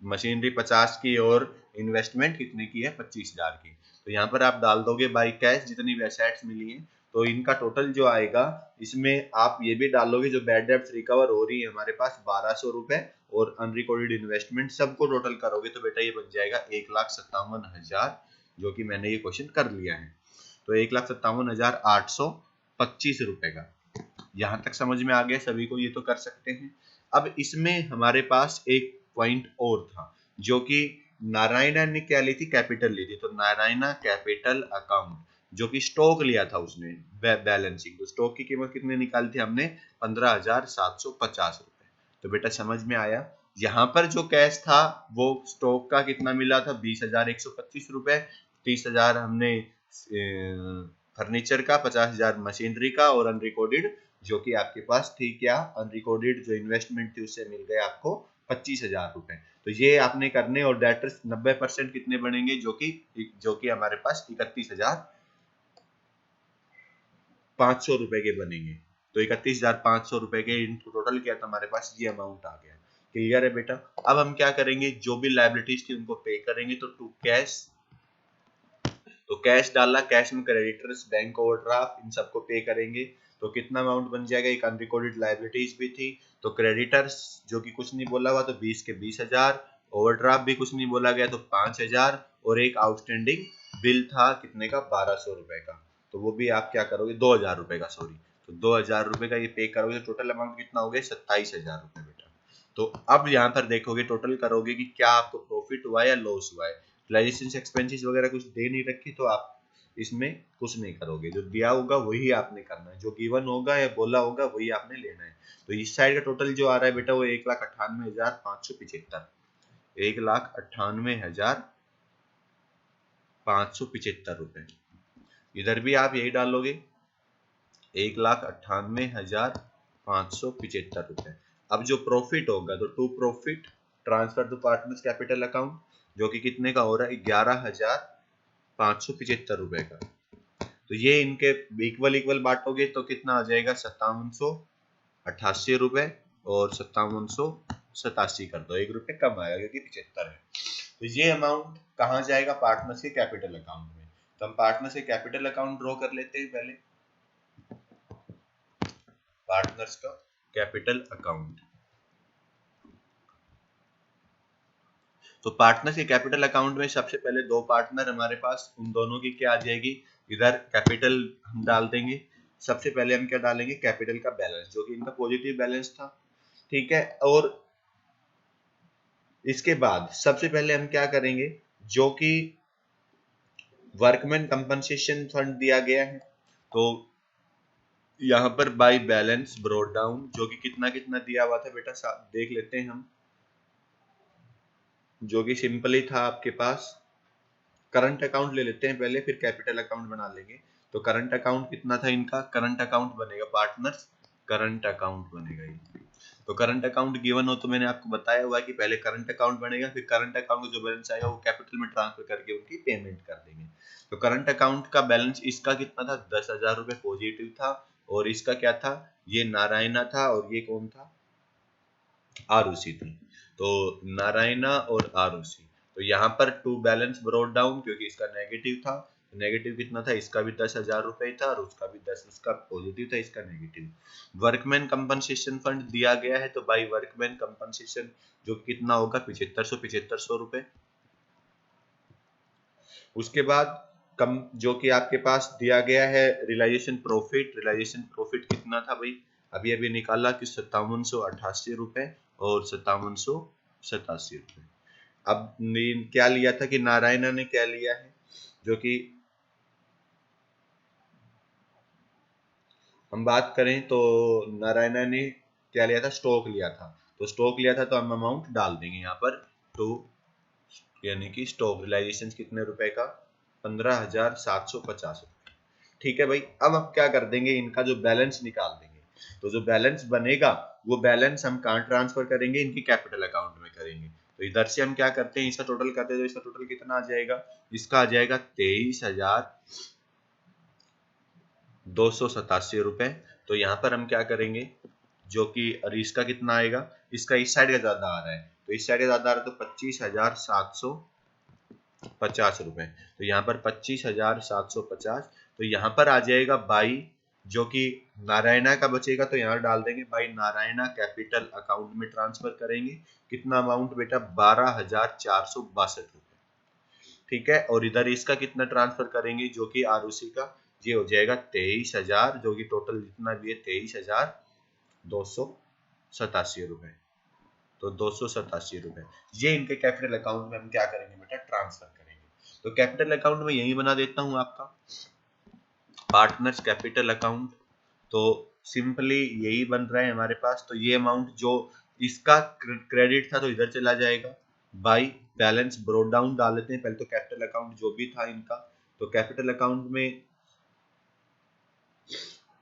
मशीनरी 50 की और इन्वेस्टमेंट कितने की है, 25,000 की। तो यहाँ पर आप डाल दोगे बाई कैश जितनी भी एसेट्स मिली हैं। तो इनका टोटल जो आएगा, इसमें आप ये भी डालोगे जो बैड डेब्ट्स रिकवर हो रही है हमारे पास 1,200 रुपए और अनरिकॉर्डेड इन्वेस्टमेंट सबको टोटल करोगे तो बेटा ये बन जाएगा 1,57,000, जो कि मैंने ये क्वेश्चन कर लिया है। तो 1,57,825 रुपए का। यहाँ तक समझ में आ गया सभी को, ये तो कर सकते हैं। अब इसमें हमारे पास एक पॉइंट और था जो कि नारायणा ने क्या ली थी, कैपिटल ली थी। तो नारायणा कैपिटल अकाउंट, जो कि स्टॉक लिया था उसने बैलेंसिंग। तो स्टॉक की कीमत कितनी निकाली थी हमने, 15,750 रुपए। तो बेटा समझ में आया। यहाँ पर जो कैश था वो स्टॉक का कितना मिला था, 20,125 रुपए, 30,000 हमने फर्नीचर का, 50,000 मशीनरी का और अनरिकॉर्डेड जो कि आपके पास थी क्या, अनरिकॉर्डेड जो इन्वेस्टमेंट थी उससे मिल गए आपको 25,000 रुपए। तो ये आपने करने, और डेटर्स 90% कितने बनेंगे, जो कि हमारे पास 31,500 रुपए के बनेंगे। तो 31,500 रुपए के टोटल किया तो हमारे पास ये अमाउंट आ गया। क्लियर है बेटा? अब हम क्या करेंगे, जो भी लायबिलिटीज थी उनको पे करेंगे। तो टू कैश, तो कैश डाला, कैश में क्रेडिटर्स, बैंक ओवरड्राफ्ट, इन सबको पे करेंगे। तो कितना अमाउंट बन जाएगा, एक अनरिकॉर्डेड लायबिलिटीज भी थी तो क्रेडिटर्स जो कि कुछ नहीं बोला हुआ तो 20 के 20,000, ओवरड्राफ्ट भी कुछ नहीं बोला गया तो 5,000, और एक आउटस्टैंडिंग बिल था कितने का, 1200 रुपए का, तो वो भी आप क्या करोगे, 2,000 रुपए का, सॉरी, तो 2,000 रुपए का ये पे करोगे तो टोटल अमाउंट कितना हो गया, 27,000 रुपए बेटा। तो अब यहाँ पर देखोगे, टोटल करोगे कि क्या आपको प्रॉफिट हुआ या लॉस हुआ है। रिलाइजेशन एक्सपेंसेस वगैरह कुछ दे नहीं रखी तो आप इसमें कुछ नहीं करोगे, जो दिया होगा वही आपने करना है, जो गिवन होगा या बोला होगा वही आपने लेना है। तो इस साइड का टोटल जो आ रहा है बेटा वो 1,98,575, 1,98,575 रुपए। इधर भी आप यही डालोगे, 1,98,575 रुपए। अब जो प्रॉफिट होगा तो to profit transfer to partners capital account, जो कि कितने का हो रहा है, 11,575 रुपए का। तो ये इनके इक्वल इक्वल बांटोगे तो कितना आ जाएगा, 5788 रुपए, और 5787 कर दो, 1 रुपए कम आएगा क्योंकि 75 है। तो ये अमाउंट कहाँ जाएगा, पार्टनर्स के कैपिटल अकाउंट में। तो हम पार्टनर्स के कैपिटल अकाउंट ड्रॉ कर लेते हैं पहले, पार्टनर्स का कैपिटल अकाउंट। तो पार्टनर्स के कैपिटल अकाउंट में सबसे पहले दो पार्टनर हमारे पास, उन दोनों की क्या आ जाएगी, इधर कैपिटल हम डाल देंगे। सबसे पहले हम क्या डालेंगे, कैपिटल का बैलेंस, जो कि इनका पॉजिटिव बैलेंस था, ठीक है। और इसके बाद सबसे पहले हम क्या करेंगे, जो कि वर्कमैन कंपनसेशन फंड दिया गया है, तो यहाँ पर बाय बैलेंस ब्रॉट डाउन, जो कि कितना कितना दिया हुआ था बेटा, देख लेते हैं हम, जो कि सिंपली था आपके पास, करंट अकाउंट ले लेते हैं पहले, फिर कैपिटल अकाउंट बना लेंगे। तो करंट अकाउंट कितना था इनका, करंट अकाउंट बनेगा पार्टनर्स करंट अकाउंट बनेगा ये। तो करंट अकाउंट गिवन हो तो मैंने आपको बताया हुआ है कि पहले करंट अकाउंट बनेगा, फिर करंट अकाउंट का जो बैलेंस आएगा वो कैपिटल में ट्रांसफर करके उनकी पेमेंट कर देंगे। तो करंट अकाउंट का बैलेंस इसका कितना था, 10,000 रुपए पॉजिटिव था, और इसका क्या था, ये नारायणा था, और ये कौन था, आरुषि थी। तो नारायणा और आरुषि, तो यहाँ पर टू बैलेंस ब्रॉट डाउन, क्योंकि इसका नेगेटिव था, नेगेटिव कितना था, इसका भी 10,000 रुपए ही था, और उसका भी 10, उसका पॉजिटिव था, इसका नेगेटिव। वर्कमैन कंपनसेशन फंड दिया गया है, तो बाई वर्कमैन कंपनसेशन जो कितना होगा, 7500 रुपए। उसके बाद कम जो कि आपके पास दिया गया है रियलाइजेशन प्रॉफिट, रियलाइजेशन प्रॉफिट कितना था भाई, अभी अभी निकाला कि 5788 रुपए और 5787 रुपए। अब क्या लिया था कि नारायणा ने क्या लिया है, जो कि हम बात करें तो नारायणा ने क्या लिया था, स्टॉक लिया था। तो स्टॉक लिया था तो हम अमाउंट डाल देंगे यहाँ पर, तो यानी कि स्टॉक रियलाइजेशन कितने रुपए का, 15,750 रुपए। ठीक है भाई, अब हम क्या कर देंगे, इनका जो बैलेंस निकाल देंगे। तो जो बैलेंस बनेगा वो बैलेंस हम कहाँ ट्रांसफर करेंगे, इनकी कैपिटल अकाउंट में करेंगे। तो इधर से हम क्या करते हैं, इसका टोटल करते हैं, तो इसका टोटल कितना आ जाएगा, इसका आ जाएगा 23,287 रुपए। तो यहाँ पर हम क्या करेंगे, जो कि इसका कितना आएगा, इसका इस साइड का ज्यादा आ रहा है, तो इस साइड का ज्यादा आ रहा है, तो 25,750 रुपए। तो यहाँ पर 25,750, तो यहाँ पर आ जाएगा बाई, जो कि नारायणा का बचेगा तो यहाँ डाल देंगे, बाई नारायणा कैपिटल अकाउंट में ट्रांसफर करेंगे। कितना अमाउंट बेटा, 12,462 रुपए। ठीक है, और इधर इसका कितना ट्रांसफर करेंगे, जो कि आरुषि का, ये हो जाएगा 23,000, जो कि टोटल जितना भी है 23,287 रुपए। तो 287 रुपए ये इनके कैपिटल अकाउंट में हम क्या करेंगे बेटा, ट्रांसफर करेंगे। तो कैपिटल अकाउंट में यही बना देता हूं आपका, पार्टनर्स कैपिटल अकाउंट। तो सिंपली यही बन रहा है हमारे पास। तो ये अमाउंट जो इसका क्रेडिट था तो इधर चला जाएगा, बाई बैलेंस ब्रोड डाउन डाल लेते हैं पहले, तो कैपिटल अकाउंट जो भी था इनका, तो कैपिटल अकाउंट में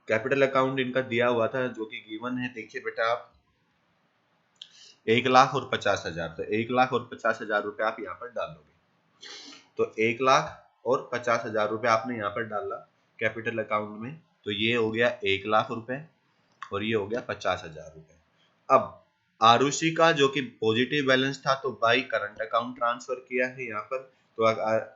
कैपिटल अकाउंट इनका दिया हुआ था जो कि गिवन है, देखिए बेटा आप 1,50,000, तो 1,50,000 रुपए आप यहाँ पर डालोगे। तो 1,50,000 रुपए आपने यहाँ पर डाला कैपिटल अकाउंट में, तो ये हो गया 1,00,000 रुपए, और ये हो गया 50,000 रुपए। अब आरुषि का जो कि पॉजिटिव बैलेंस था तो बाई करंट अकाउंट ट्रांसफर किया है यहाँ पर, तो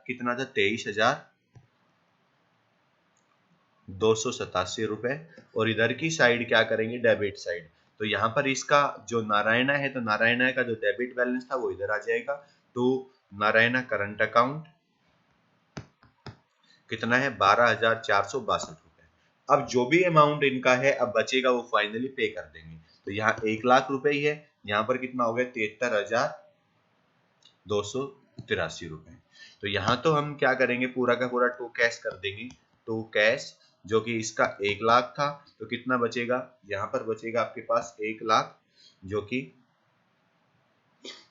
कितना था, 23,287 रुपए। और इधर की साइड क्या करेंगे, डेबिट साइड, तो यहाँ पर इसका जो नारायणा है, तो नारायणा का जो डेबिट बैलेंस था वो इधर आ जाएगा। तो नारायणा करंट अकाउंट कितना है, 12,462 रुपए। अब जो भी अमाउंट इनका है अब बचेगा वो फाइनली पे कर देंगे। तो यहाँ 1,00,000 रुपए ही है, यहाँ पर कितना हो गया, 73,283 रुपए। तो यहाँ तो हम क्या करेंगे, पूरा का पूरा टू कैश कर देंगे। टू कैश जो कि इसका 1,00,000 था, तो कितना बचेगा, यहाँ पर बचेगा आपके पास 1,00,000 जो कि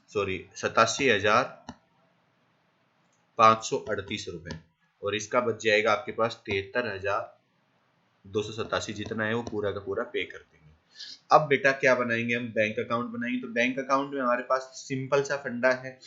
87,538 रुपए, और इसका बच जाएगा आपके पास 73,287, जितना है वो पूरा का पूरा पे कर देंगे। अब बेटा क्या बनाएंगे, हम बैंक अकाउंट बनाएंगे। तो बैंक अकाउंट में हमारे पास सिंपल सा फंडा है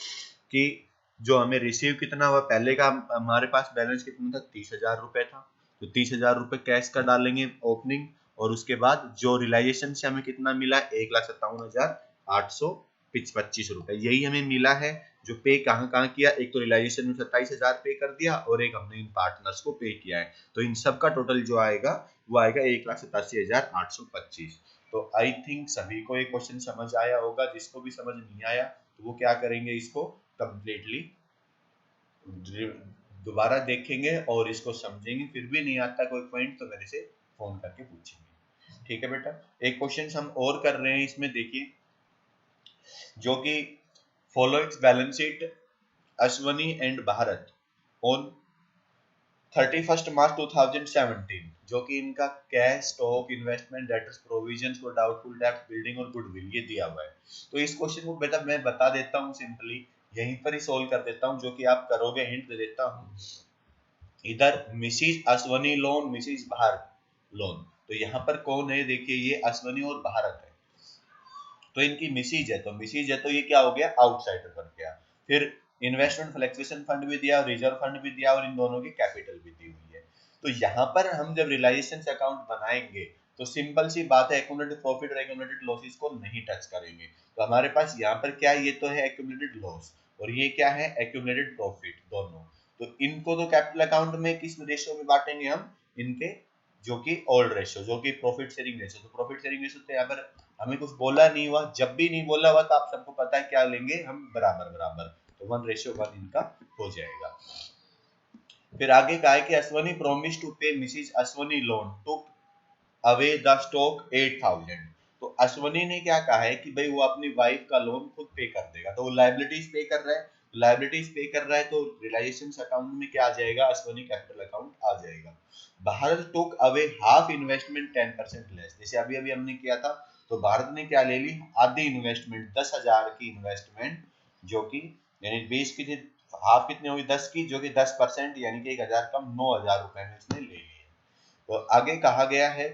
कि जो हमें रिसीव कितना हुआ, पहले का हमारे पास बैलेंस कितना था, 30,000 रुपए था। तो 30,000 रुपए कैश का डालेंगे ओपनिंग, और उसके बाद जो रियलाइजेशन से हमें कितना मिला, 1,57,825 रुपए, यही हमें मिला है। जो पे कहाँ कहाँ किया, एक तो रियलाइजेशन में 27,000 पे कर दिया, और एक हमने इन पार्टनर्स को पे किया है। तो इन सब का टोटल जो आएगा वो आएगा 1,87,825। तो आई थिंक सभी को ये क्वेश्चन समझ आया होगा। जिसको भी समझ नहीं आया तो वो क्या करेंगे, इसको कंप्लीटली दोबारा देखेंगे और इसको समझेंगे। फिर भी नहीं आता कोई पॉइंट तो मेरे से फोन करके पूछेंगे। ठीक है बेटा, एक क्वेश्चन हम और कर रहे हैं इसमें, देखिए, जो कि following balance sheet Ashwani and Bharat on 31 मार्च 2017, जो कि इनका cash, stock, investment, debtors, provisions और डाउटफुल डेब्ट, बिल्डिंग और गुडविल ये दिया हुआ है। तो इस क्वेश्चन को बेटा मैं बता देता हूँ सिंपली, यहीं पर ही सोल्व कर देता हूँ, जो कि आप करोगे, हिंट दे देता हूँ। इधर Mrs Ashwani loan, Mrs Bharat loan, तो यहाँ पर कौन है, देखिए ये अश्वनी और भारत है। तो इनकी मिसिज है, तो मिसिज है तो ये क्या हो गया, आउटसाइडर बन गया। फिर इन्वेस्टमेंट फ्लेक्सेशन फंड भी दिया और रिजर्व फंड भी दिया, और इन दोनों की कैपिटल भी दी हुई है। तो यहाँ पर हम जब रियलाइजेशन अकाउंट बनाएंगे तो सिंपल सी बात है, एक्यूमुलेटेड प्रॉफिट और एक्यूमुलेटेड लॉसेस को नहीं टच करेंगे। तो हमारे पास यहाँ पर क्या है, ये तो है एक्यूमुलेटेड लॉस, और ये क्या है, एक्यूमुलेटेड प्रॉफिट, दोनों। तो इनको तो कैपिटल अकाउंट में किस रेशियो में बांटेंगे हम, इनके जो कि ओल्ड रेशियो, जो कि प्रॉफिट शेयरिंग रेशियो। तो प्रॉफिट शेयरिंग रेशियो तो यहाँ पर हमें कुछ बोला नहीं हुआ, जब भी नहीं बोला हुआ तो आप सबको पता है क्या लेंगे हम, बराबर बराबर। तो 1:1 इनका हो जाएगा। फिर आगे कहा है कि Ashwani promise to pay Mrs Ashwani loan to away the stock 8,000। तो अश्वनी ने क्या कहा है कि भाई वो अपनी वाइफ का लोन खुद पे कर देगा। तो वो लाइबिलिटीज पे कर रहा है, लाइबिलिटीज पे कर रहा है, तो रियलाइजेशन अकाउंट में क्या आ जाएगा, अश्वनी कैपिटल अकाउंट आ जाएगा। Bharat took away half investment 10% less, जैसे अभी अभी हमने किया था। तो भारत ने क्या ले ली, आधी इन्वेस्टमेंट, 10,000 की इन्वेस्टमेंट, जो कि यानी 20 की थी, हाफ कितनी होगी, 10 की, जो कि 10% यानी कि 1,000 कम 9,000 रुपए में इसने ले ली। तो आगे कहा गया है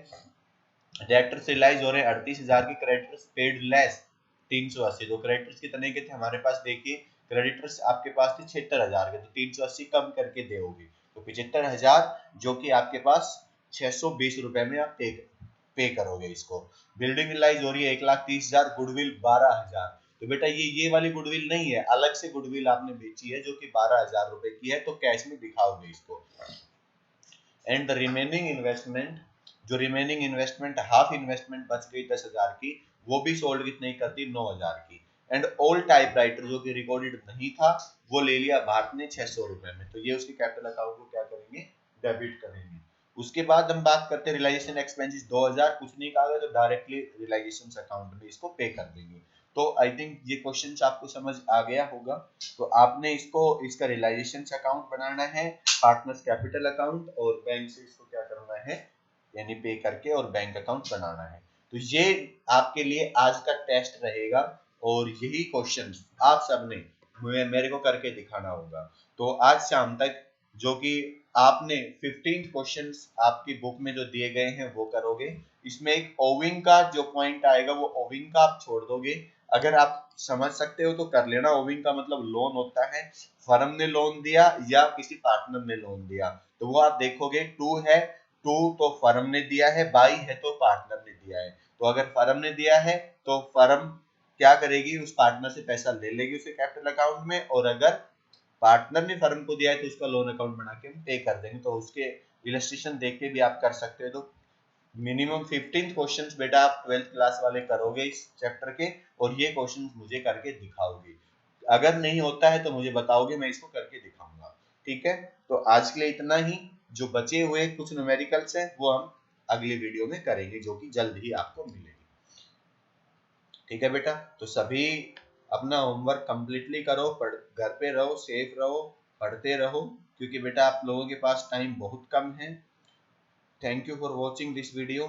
डेटर्स रियलाइज हो रहे हैं 38,000 की, क्रेडिटर्स पेड लेस 380। तो क्रेडिटर्स कितने के थे हमारे पास, देखिए क्रेडिटर्स आपके पास थे 76,000 के, तो 380 कम करके दोगे तो 75,000, जो कि आपके पास 620 रुपए में आप पे करोगे इसको। बिल्डिंग रियलाइज हो रही है 1,30,000, गुडविल 12,000। तो बेटा ये वाली गुडविल नहीं है, अलग से गुडविल आपने बेची है जो कि 12,000 रुपए की है, तो कैश में दिखाओगे इसको। एंड द रिमेनिंग इन्वेस्टमेंट, जो रिमेनिंग इन्वेस्टमेंट, हाफ इन्वेस्टमेंट बच गई 10,000 की, वो भी सोल्ड कितने करती, 9,000 की। एंड ओल टाइपराइटर जो कि रिकॉर्डेड नहीं था वो ले लिया भारत ने 600 रुपए में। तो ये उसके कैपिटल अकाउंट को क्या करेंगे, डेबिट करेंगे। उसके बाद हम बात करते हैं रियलाइजेशन एक्सपेंसेस 2,000, कुछ नहीं कहा गया तो डायरेक्टली रियलाइजेशन अकाउंट में इसको पे कर देंगे। तो आई थिंक ये क्वेश्चन आपको समझ आ गया होगा। तो आपने इसको, इसका रियलाइजेशन अकाउंट बनाना है, पार्टनर्स कैपिटल अकाउंट, और बैंक से इसको क्या करना है, यानी पे करके और बैंक अकाउंट बनाना है। तो ये आपके लिए आज का टेस्ट रहेगा, और यही क्वेश्चन आप सबने मेरे को करके दिखाना होगा। तो आज शाम तक जो कि आपने 15 क्वेश्चंस आपकी बुक में जो दिए गए हैं वो करोगे। इसमें एक ओविंग का जो पॉइंट आएगा वो ओविंग का आप छोड़ दोगे। अगर आप समझ सकते हो तो कर लेना। ओविंग का मतलब लोन होता है, फर्म ने लोन दिया या किसी पार्टनर ने लोन दिया, तो वो आप देखोगे टू है, टू तो फर्म ने दिया है, बाई है तो पार्टनर ने दिया है। तो अगर फर्म ने दिया है तो फर्म क्या करेगी, उस पार्टनर से पैसा ले लेगी उसके कैपिटल अकाउंट में, और अगर पार्टनर ने फर्म को दिया है तो उसका लोन अकाउंट बना के हम पे कर देंगे। तो उसके इलस्ट्रेशन देख के भी आप कर सकते हो। तो मिनिमम 15 क्वेश्चंस बेटा आप 12th क्लास वाले करोगे इस चैप्टर के, और ये क्वेश्चंस मुझे करके दिखाओगे। अगर नहीं होता है तो मुझे बताओगे, मैं इसको करके दिखाऊंगा। ठीक है, तो आज के लिए इतना ही। जो बचे हुए कुछ न्यूमेरिकल्स हैं वो हम अगली वीडियो में करेंगे, जो कि जल्द ही आपको मिलेगी। ठीक है बेटा, तो सभी अपना होमवर्क कंप्लीटली करो, घर पे रहो, सेफ रहो, पढ़ते रहो, क्योंकि बेटा आप लोगों के पास टाइम बहुत कम है। Thank you for watching this video.